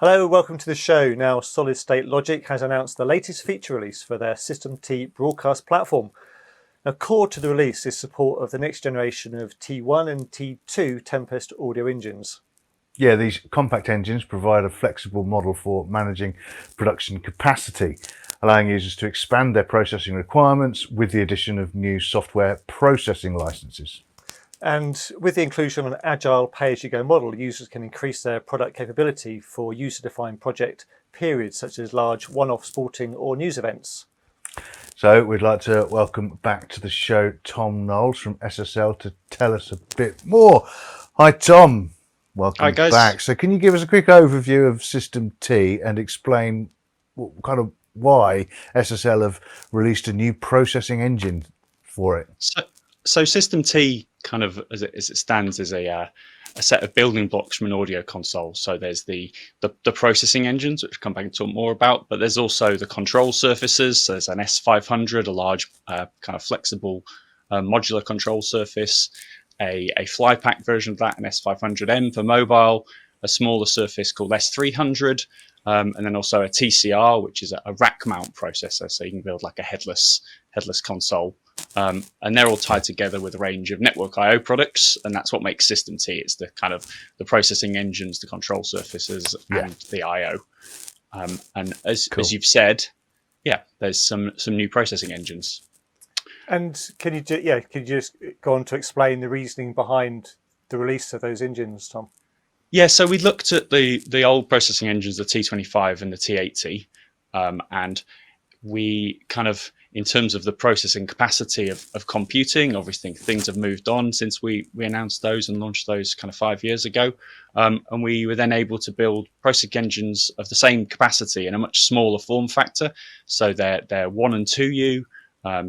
Hello, welcome to the show. Now, Solid State Logic has announced the latest feature release for their System T broadcast platform. Now, core to the release is support of the next generation of T1 and T2 Tempest audio engines. Yeah, these compact engines provide a flexible model for managing production capacity, allowing users to expand their processing requirements with the addition of new software processing licenses. And with the inclusion of an agile pay-as-you-go model, users can increase their product capability for user-defined project periods, such as large one-off sporting or news events. So we'd like to welcome back to the show Tom Knowles from SSL to tell us a bit more. Hi, Tom. Welcome Hi, guys. back. So can you give us a quick overview of System T and explain why SSL have released a new processing engine for it? So System T, kind of as it stands, is a set of building blocks from an audio console. So there's the processing engines, which we'll come back and talk more about, but there's also the control surfaces. So there's an S500, a large kind of flexible modular control surface, a fly pack version of that, an S500M for mobile, a smaller surface called S300, and then also a TCR, which is a rack mount processor. So you can build like a headless console. And they're all tied together with a range of network I/O products, and that's what makes System T. It's the kind of the processing engines, the control surfaces, and the I/O. And as you've said, there's some new processing engines. And can you just go on to explain the reasoning behind the release of those engines, Tom? Yeah, so we looked at the old processing engines, the T25 and the T80, and we kind of, in terms of the processing capacity of computing, obviously things have moved on since we announced those and launched those kind of 5 years ago. And we were then able to build processing engines of the same capacity in a much smaller form factor. So they're 1 and 2U,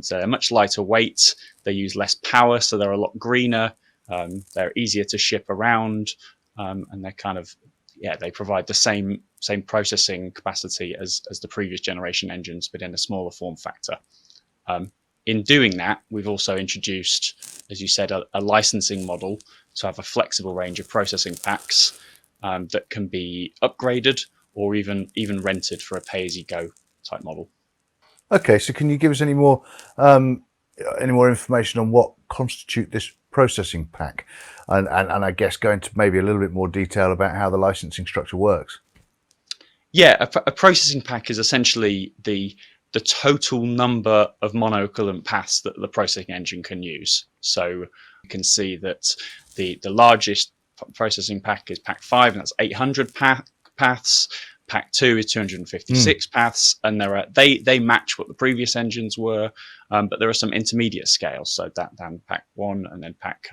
so they're much lighter weight, they use less power, so they're a lot greener, they're easier to ship around, and they're kind of, they provide the same processing capacity as the previous generation engines, but in a smaller form factor. In doing that, we've also introduced, as you said, a licensing model to have a flexible range of processing packs that can be upgraded or even rented for a pay-as-you-go type model. Okay, so can you give us any more information on what constitute this processing pack, and I guess go into maybe a little bit more detail about how the licensing structure works? Yeah, a processing pack is essentially the total number of mono-equivalent paths that the processing engine can use. So you can see that the largest processing pack is pack 5, and that's 800 paths. Pack 2 is 256 paths, and they match what the previous engines were, but there are some intermediate scales, so that down pack 1 and then pack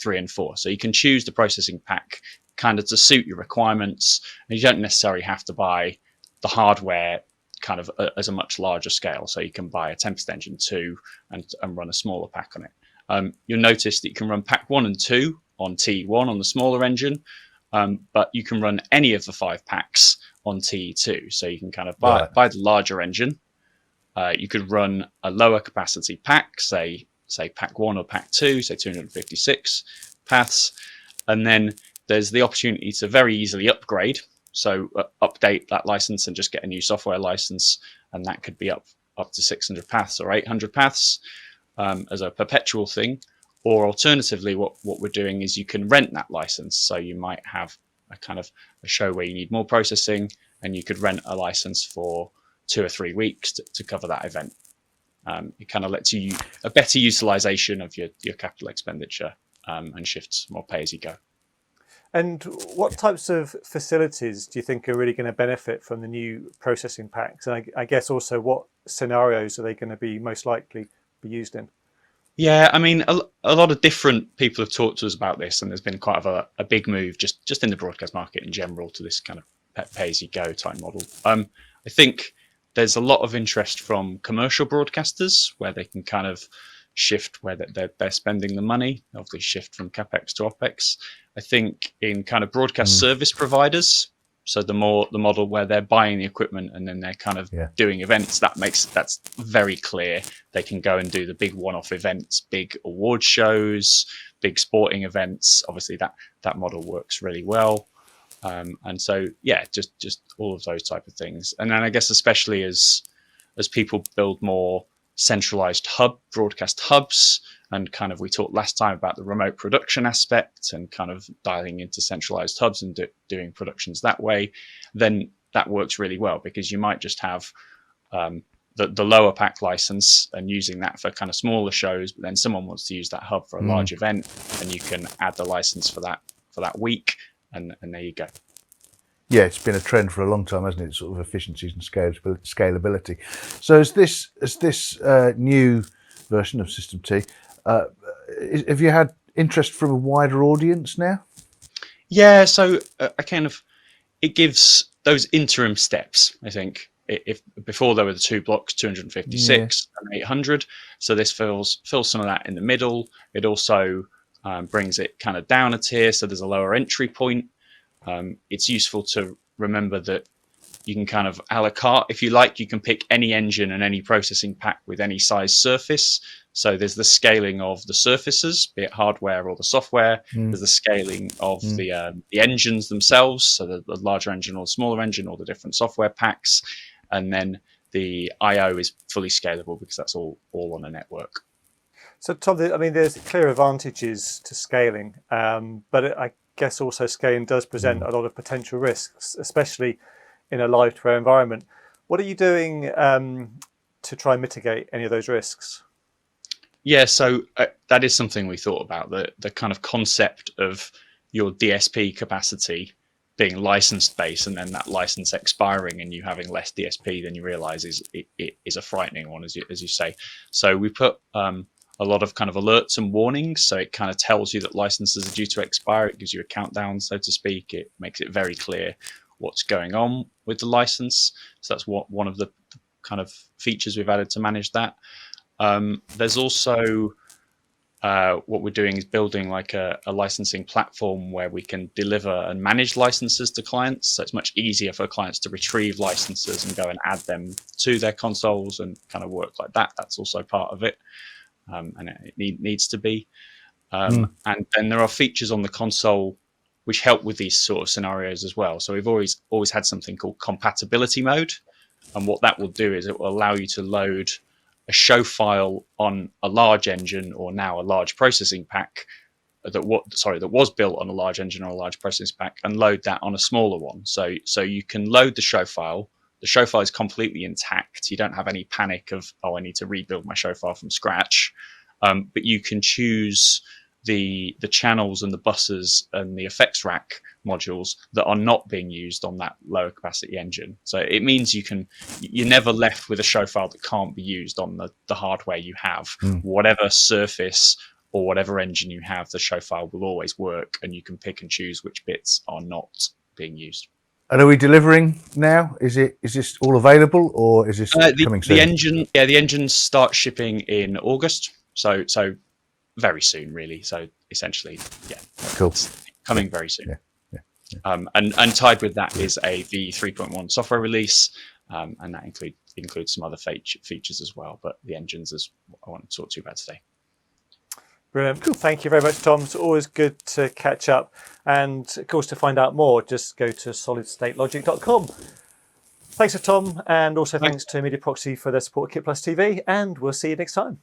3 and 4. So you can choose the processing pack kind of to suit your requirements, and you don't necessarily have to buy the hardware kind of as a much larger scale. So you can buy a Tempest Engine 2 and run a smaller pack on it. You'll notice that you can run pack 1 and 2 on TE1 on the smaller engine, but you can run any of the 5 packs on TE2. So you can kind of buy the larger engine. You could run a lower capacity pack, say pack 1 or pack 2, say 256 paths, and then there's the opportunity to very easily upgrade. So update that license and just get a new software license, and that could be up to 600 paths or 800 paths as a perpetual thing. Or alternatively, what we're doing is you can rent that license. So you might have a kind of a show where you need more processing, and you could rent a license for 2 or 3 weeks to cover that event. It kind of lets you a better utilization of your capital expenditure and shifts more pay as you go. And what types of facilities do you think are really going to benefit from the new processing packs? And I guess also what scenarios are they going to be most likely be used in? Yeah, I mean, a lot of different people have talked to us about this, and there's been quite a big move just in the broadcast market in general to this kind of pay-as-you-go type model. I think there's a lot of interest from commercial broadcasters where they can kind of shift where they're spending the money, obviously shift from capex to opex. I think in kind of broadcast service providers, so the model where they're buying the equipment and then they're kind of doing events, that's very clear. They can go and do the big one-off events, big award shows, big sporting events. Obviously that model works really well. And so, yeah, just all of those type of things. And then I guess especially as people build more centralized broadcast hubs, and kind of we talked last time about the remote production aspect and kind of dialing into centralized hubs and doing productions that way, then that works really well, because you might just have the lower pack license and using that for kind of smaller shows, but then someone wants to use that hub for a large event, and you can add the license for that week, and there you go. Yeah, it's been a trend for a long time, hasn't it? Sort of efficiencies and scalability. So as this new version of System T, have you had interest from a wider audience now? Yeah, so it gives those interim steps, I think. If before there were the two blocks, 256 and 800, so this fills some of that in the middle. It also brings it kind of down a tier, so there's a lower entry point. It's useful to remember that you can kind of a la carte, if you like, you can pick any engine and any processing pack with any size surface. So there's the scaling of the surfaces, be it hardware or the software. There's the scaling of the engines themselves, so the larger engine or the smaller engine, or the different software packs. And then the I/O is fully scalable because that's all on a network. So Tom, I mean, there's clear advantages to scaling, but I guess also scaling does present a lot of potential risks, especially in a live to air environment. What are you doing to try and mitigate any of those risks? Yeah, so that is something we thought about, the kind of concept of your DSP capacity being license based, and then that license expiring and you having less DSP than you realize is a frightening one, as you say. So we put a lot of kind of alerts and warnings, so it kind of tells you that licenses are due to expire. It gives you a countdown, so to speak. It makes it very clear what's going on with the license. So that's one of the kind of features we've added to manage that. There's also what we're doing is building like a licensing platform where we can deliver and manage licenses to clients. So it's much easier for clients to retrieve licenses and go and add them to their consoles and kind of work like that. That's also part of it. And it needs to be. And then there are features on the console which help with these sort of scenarios as well. So we've always had something called compatibility mode. And what that will do is it will allow you to load a show file on a large engine, or now a large processing pack that was built on a large engine or a large processing pack, and load that on a smaller one. So you can load the show file. The show file is completely intact. You don't have any panic of, I need to rebuild my show file from scratch. But you can choose the channels and the buses and the effects rack modules that are not being used on that lower capacity engine. So it means you're never left with a show file that can't be used on the hardware you have. Whatever surface or whatever engine you have, the show file will always work, and you can pick and choose which bits are not being used. And are we delivering now? Is this all available, or is this coming soon? The engines start shipping in August. So very soon, really. So essentially, yeah, cool. It's coming very soon. Yeah. And tied with that is a V3.1 software release, and that includes some other features as well. But the engines is what I want to talk to you about today. Brilliant. Cool. Thank you very much, Tom. It's always good to catch up. And of course, to find out more, just go to solidstatelogic.com. Thanks to Tom, and also thanks to Mediaproxy for their support of KitPlus TV, and we'll see you next time.